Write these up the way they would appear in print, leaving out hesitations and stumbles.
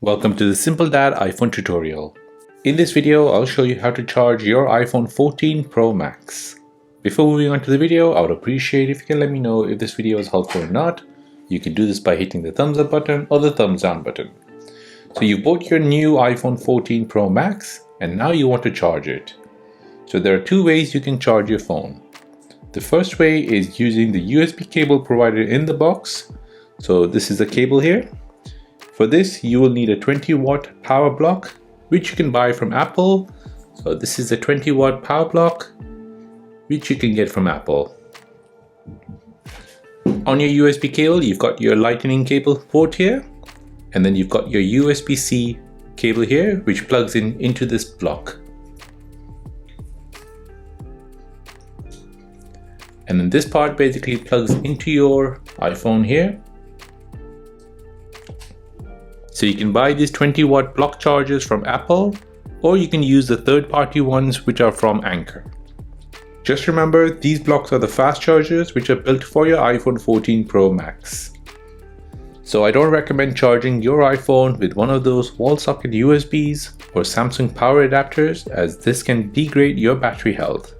Welcome to the Simple Dad iPhone tutorial. In this video, I'll show you how to charge your iPhone 14 Pro Max. Before moving on to the video, I would appreciate if you can let me know if this video is helpful or not. You can do this by hitting the thumbs up button or the thumbs down button. So you bought your new iPhone 14 Pro Max and now you want to charge it. So there are two ways you can charge your phone. The first way is using the USB cable provided in the box. So this is the cable here. For this, you will need a 20-watt power block, which you can buy from Apple. So this is a 20-watt power block, which you can get from Apple. On your USB cable, you've got your lightning cable port here, and then you've got your USB-C cable here, which plugs into this block. And then this part basically plugs into your iPhone here. So you can buy these 20-watt block chargers from Apple, or you can use the third-party ones which are from Anker. Just remember, these blocks are the fast chargers which are built for your iPhone 14 Pro Max. So I don't recommend charging your iPhone with one of those wall socket USBs or Samsung power adapters, as this can degrade your battery health.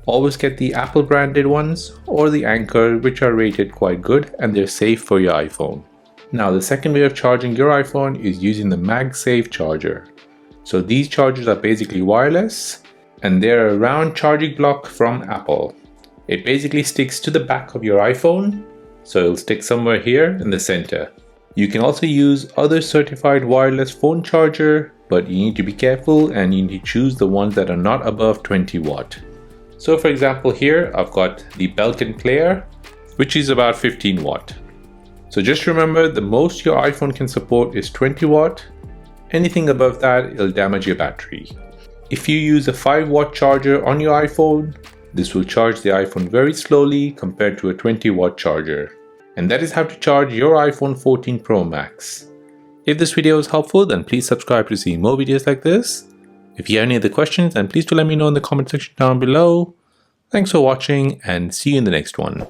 Always get the Apple branded ones or the Anker, which are rated quite good and they're safe for your iPhone. Now, the second way of charging your iPhone is using the MagSafe charger. So these chargers are basically wireless and they're a round charging block from Apple. It basically sticks to the back of your iPhone, so it'll stick somewhere here in the center. You can also use other certified wireless phone charger, but you need to be careful and you need to choose the ones that are not above 20 watt. So for example here, I've got the Belkin Player, which is about 15 watt. So just remember, the most your iPhone can support is 20 watt. Anything above that, it'll damage your battery. If you use a 5 watt charger on your iPhone, this will charge the iPhone very slowly compared to a 20 watt charger. And that is how to charge your iPhone 14 Pro Max. If this video was helpful, then please subscribe to see more videos like this. If you have any other questions, then please do let me know in the comment section down below. Thanks for watching and see you in the next one.